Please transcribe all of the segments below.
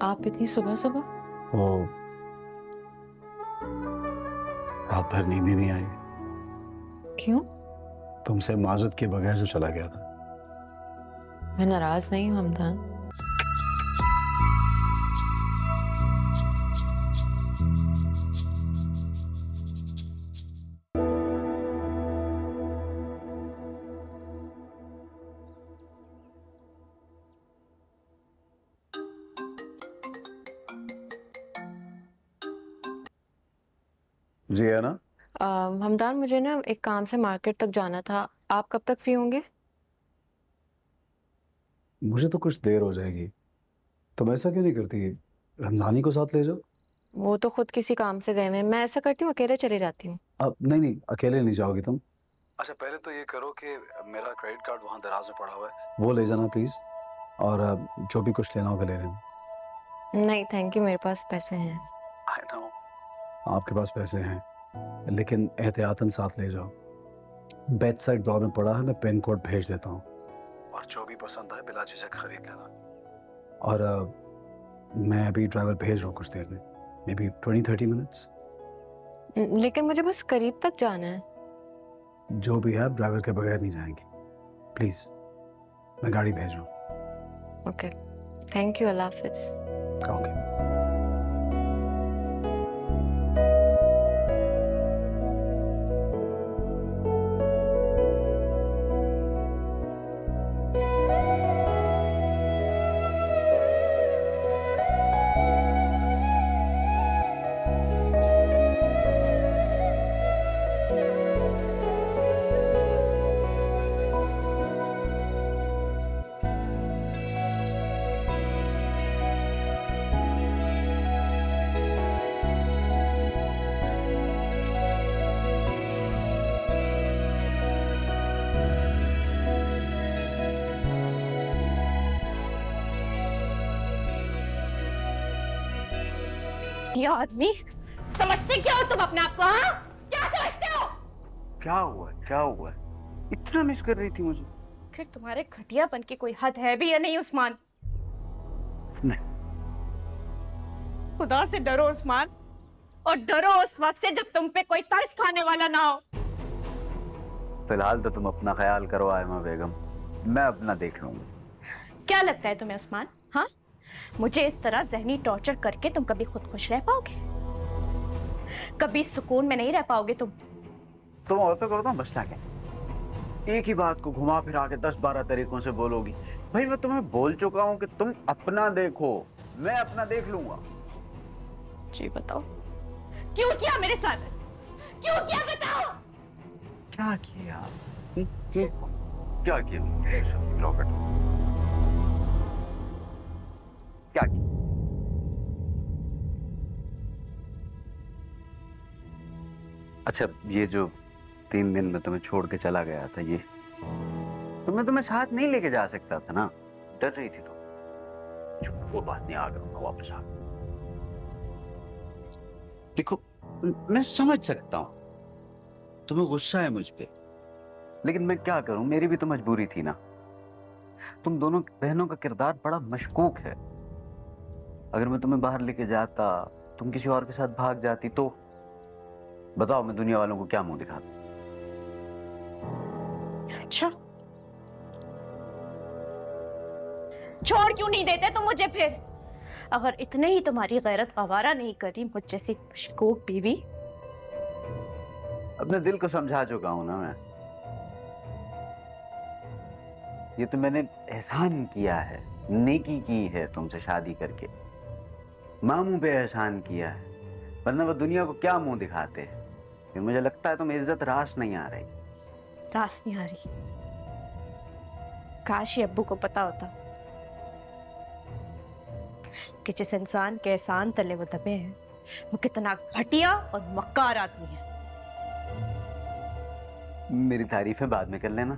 आप इतनी सुबह सुबह? वो रात भर नींद ही नहीं आई। क्यों? तुमसे माजूद के बगैर से चला गया था। मैं नाराज नहीं हूँ हमदान। जी है ना। हमदान, मुझे ना एक काम से मार्केट तक जाना था। आप कब तक फ्री होंगे? मुझे तो कुछ देर हो जाएगी। तुम ऐसा क्यों नहीं करती, रमजानी को साथ ले जाओ। वो तो खुद किसी काम से गए हुए हैं। मैं ऐसा करती हूँ, अकेले चली जाती हूँ। अब नहीं नहीं, अकेले नहीं जाओगी तुम। अच्छा पहले तो ये करो कि मेरा क्रेडिट कार्ड वहां दराज में पड़ा हुआ है, वो ले जाना प्लीज। और जो भी कुछ लेना होगा ले लेना। नहीं थैंक यू, मेरे पास पैसे हैं। आई नो आपके पास पैसे हैं, लेकिन एहतियातन साथ ले जाओ। बेड साइड ड्रॉर में पड़ा है, मैं पिन कोड भेज देता हूँ। और जो भी पसंद आए बिला झिझक खरीद लेना। और मैं अभी ड्राइवर भेज रहा हूँ कुछ देर में, मे बी 20-30 मिनट्स। लेकिन मुझे बस करीब तक जाना है। जो भी है आप ड्राइवर के बगैर नहीं जाएंगे प्लीज। मैं गाड़ी भेज रहा हूँ। Okay, thank you, Allah Hafiz. Okay. ये आदमी, समझते क्या हो तुम अपने आप को? हाँ, क्या समझते हो? क्या हुआ, क्या हुआ? इतना मिस कर रही थी मुझे? फिर तुम्हारे घटियापन की कोई हद है भी या नहीं उस्मान? नहीं। खुदा से डरो उस्मान, और डरो उस वक्त से जब तुम पे कोई तरस खाने वाला ना हो। फिलहाल तो तुम अपना ख्याल करो आयमा बेगम, मैं अपना देख लूंगा। क्या लगता है तुम्हें उस्मान? हाँ, मुझे इस तरह जहनी टॉर्चर करके तुम कभी खुद खुश रह पाओगे? कभी सुकून में नहीं रह पाओगे तुम। तुम और तो करो तो मसला क्या? एक ही बात को घुमा फिरा के 10-12 तरीकों से बोलोगी। भाई मैं तुम्हें बोल चुका हूं कि तुम अपना देखो, मैं अपना देख लूंगा। जी बताओ, क्यों किया मेरे साथ? क्यों किया बताओ? क्या किया? क्या किया रॉबर्ट? क्या किया? अच्छा, ये जो 3 दिन में तुम्हें छोड़ के चला गया था, ये तुम्हें साथ नहीं लेके जा सकता था ना? डर रही थी तो चुप, वो बात नहीं, आ करूंगा वापस आ। देखो, मैं समझ सकता हूं तुम्हें गुस्सा है मुझ पे, लेकिन मैं क्या करूं, मेरी भी तो मजबूरी थी ना। तुम दोनों बहनों का किरदार बड़ा मशकूक है। अगर मैं तुम्हें बाहर लेके जाता, तुम किसी और के साथ भाग जाती, तो बताओ मैं दुनिया वालों को क्या मुंह दिखाता? अच्छा, छोड़ क्यों नहीं देते तुम मुझे फिर? अगर इतने ही तुम्हारी गैरत आवारा नहीं करी मुझ जैसी मशकूक बीवी। अपने दिल को समझा चुका हूं ना मैं। ये तो मैंने एहसान किया है, नेकी की है तुमसे शादी करके। मामू पे एहसान किया है, वरना वो दुनिया को क्या मुंह दिखाते हैं। फिर मुझे लगता है तुम्हें इज्जत रास नहीं आ रही। रास नहीं आ रही? काश ये अब्बू को पता होता कि जिस इंसान के एहसान तले वो दबे हैं, वो कितना घटिया और मक्कार आदमी है। मेरी तारीफें बाद में कर लेना,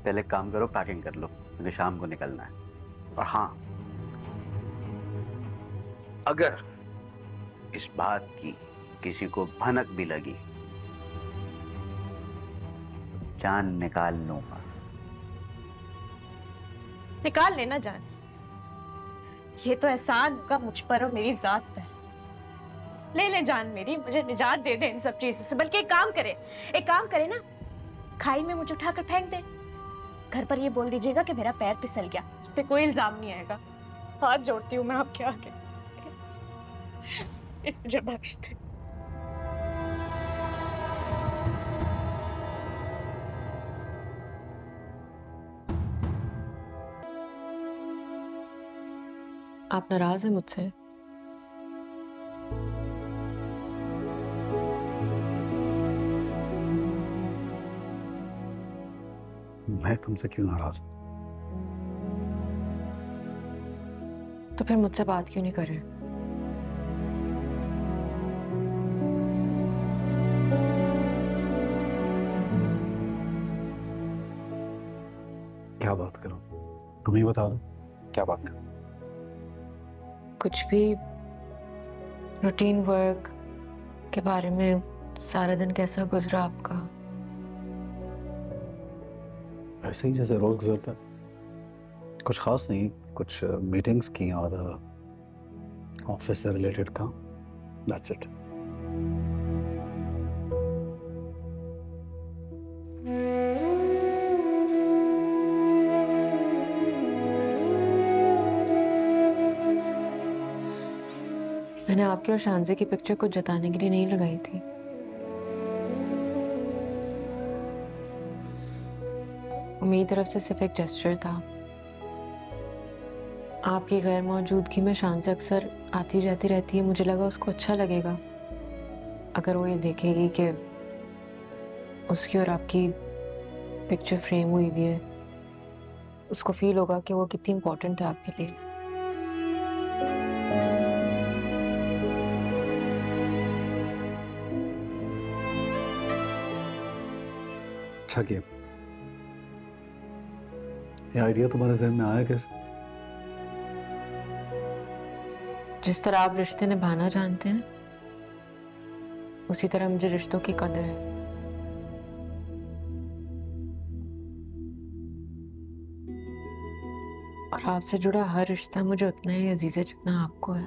पहले काम करो, पैकिंग कर लो, मुझे शाम को निकलना है। और हाँ, अगर इस बात की किसी को भनक भी लगी, जान निकाल लूंगा। निकाल लेना जान, ये तो एहसान होगा मुझ पर और मेरी जात पर। ले ले जान मेरी, मुझे निजात दे दे इन सब चीजों से। बल्कि एक काम करे ना, खाई में मुझे उठाकर फेंक दे। घर पर ये बोल दीजिएगा कि मेरा पैर फिसल गया, उस पे कोई इल्जाम नहीं आएगा। हाथ जोड़ती हूँ मैं आपके आगे, इस मुझे बख्श दे। आप नाराज हैं मुझसे? मैं तुमसे क्यों नाराज हूं? तो फिर मुझसे बात क्यों नहीं कर रहे? क्या बात करूं? तुम ही बता दो, क्या बात करूं? कुछ भी। रूटीन वर्क के बारे में। सारा दिन कैसा गुजरा आपका? ऐसे ही जैसे रोज गुजरता है। कुछ खास नहीं, कुछ मीटिंग्स की और ऑफिस से रिलेटेड काम। That's it. मैंने आपकी और शानजे की पिक्चर कुछ जताने के लिए नहीं लगाई थी। वो मेरी तरफ से सिर्फ एक जेस्चर था। आपकी गैर मौजूदगी में शानजे अक्सर आती जाती रहती है, मुझे लगा उसको अच्छा लगेगा अगर वो ये देखेगी कि उसकी और आपकी पिक्चर फ्रेम हुई हुई है। उसको फील होगा कि वो कितनी इम्पोर्टेंट है आपके लिए। अच्छा किया। ये आइडिया तुम्हारे जहन में आया कैसे? जिस तरह आप रिश्ते निभाना जानते हैं, उसी तरह मुझे रिश्तों की कदर है। और आपसे जुड़ा हर रिश्ता मुझे उतना ही अजीज है जितना आपको है।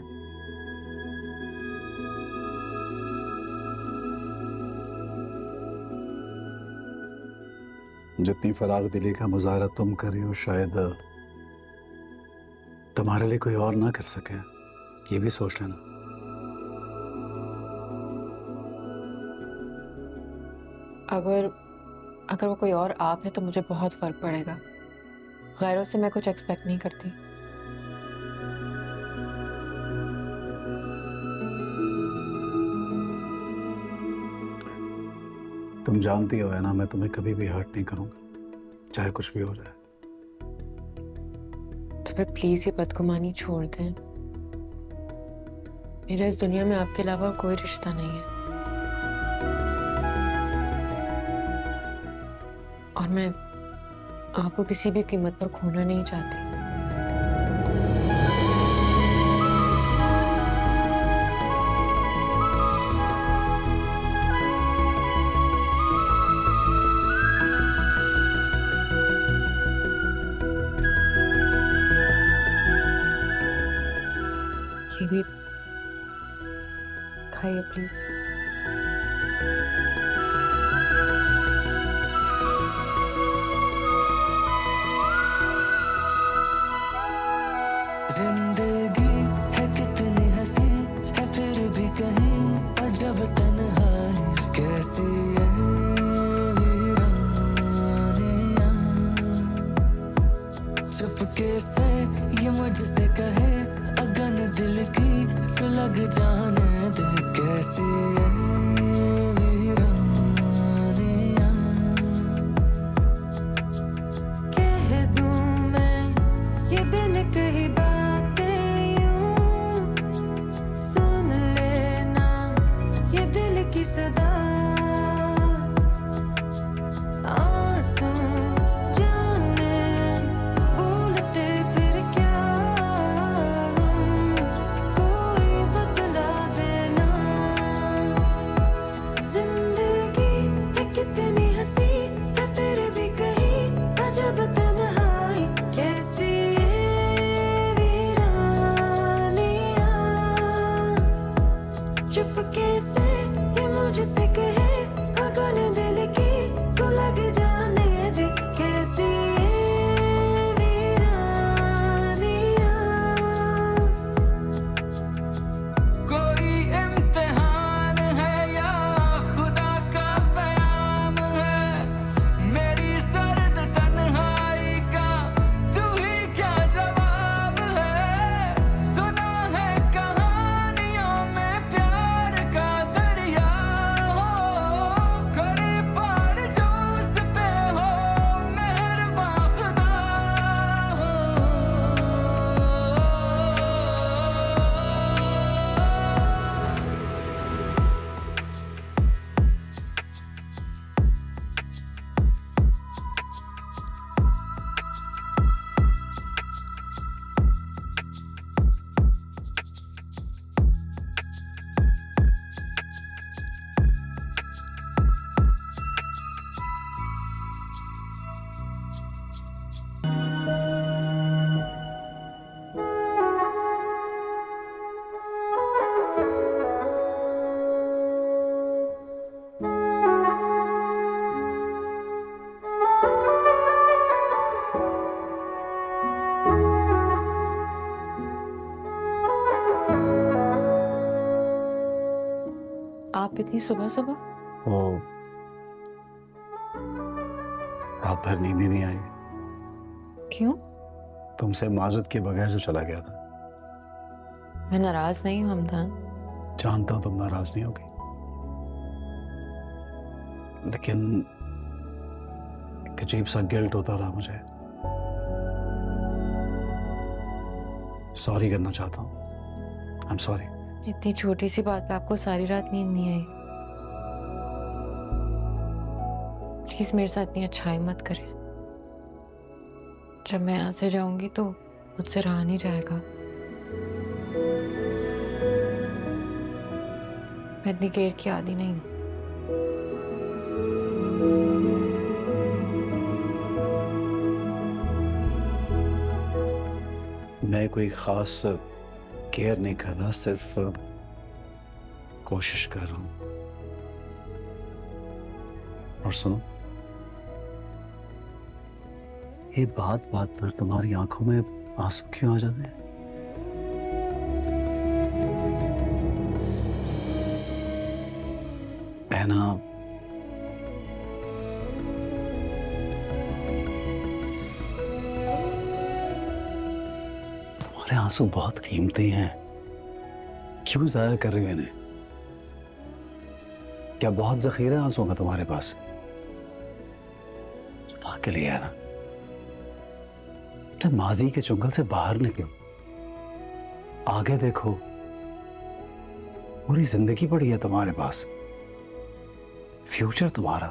जितनी फराग दिली का मुजाहरा तुम कर रही हो, शायद तुम्हारे लिए कोई और ना कर सके। ये भी सोच लेना। अगर वो कोई और आप है तो मुझे बहुत फर्क पड़ेगा। गैरों से मैं कुछ एक्सपेक्ट नहीं करती। तुम जानती हो है ना, मैं तुम्हें कभी भी हर्ट नहीं करूंगा, चाहे कुछ भी हो जाए। तो फिर प्लीज ये बदगुमानी छोड़ दें। मेरा इस दुनिया में आपके अलावा कोई रिश्ता नहीं है। और मैं आपको किसी भी कीमत पर खोना नहीं चाहती। ये भी खाइए प्लीज। जिंदगी है कितनी हंसी है, फिर भी कहीं अजब तन्हाई कैसी है वीरानियां। चुपके से ये मुझसे कहे, अगन दिल की सुलग जाने दे कैसी है वीरानियां। आप इतनी सुबह सुबह? वो रात भर नींद ही नहीं आई। क्यों? तुमसे माजूद के बगैर से चला गया था। मैं नाराज नहीं हूं हमदान। जानता हूं तुम नाराज नहीं होगी, लेकिन एक अजीब सा गिल्ट होता रहा मुझे। सॉरी करना चाहता हूं। I am sorry. इतनी छोटी सी बात पे आपको सारी रात नींद नहीं आई? प्लीज मेरे साथ इतनी अच्छाई मत करें। जब मैं यहाँ से जाऊंगी तो मुझसे रहा नहीं जाएगा। मैं इतनी देर की आदी नहीं हूं। मैं कोई खास केयर नहीं कर रहा, सिर्फ कोशिश कर रहा हूं। और सुनो, ये बात बात पर तुम्हारी आंखों में आंसू क्यों आ जाते हैं? बहना, तुम्हारे आंसू बहुत कीमती हैं। क्यों जाया कर रही हो इन्हें? क्या बहुत जखीरा आंसू का तुम्हारे पास? खुदा के लिए है ना, अपने माजी के चुंगल से बाहर निकलो, आगे देखो। पूरी जिंदगी पड़ी है तुम्हारे पास, फ्यूचर तुम्हारा।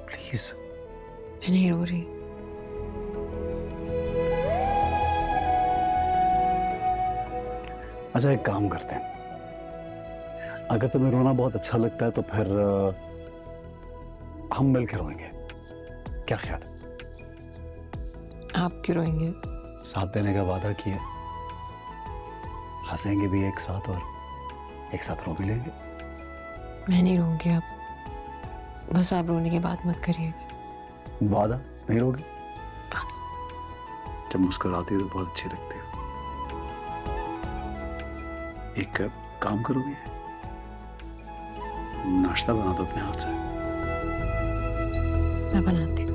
प्लीज। मैं नहीं रो रही। अच्छा, एक काम करते हैं, अगर तुम्हें रोना बहुत अच्छा लगता है तो फिर हम मिलकर रोएंगे, क्या ख्याल है? आप क्यों रोएंगे? साथ देने का वादा किया, हंसेंगे भी एक साथ और एक साथ रो भी लेंगे। मैं नहीं रोऊंगी आप। बस आप रोने की बात मत करिएगा। वादा नहीं रोगी? जब मुस्कुराती है तो बहुत अच्छी लगती है। एक काम करोगे, नाश्ता बना दो अपने हाथ से। मैं बनाती हूँ।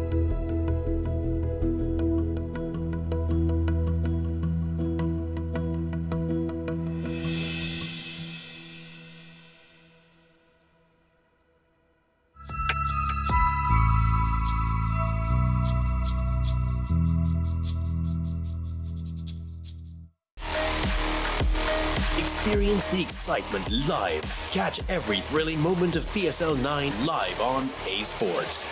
Experience the excitement live. Catch every thrilling moment of PSL 9 live on A Sports.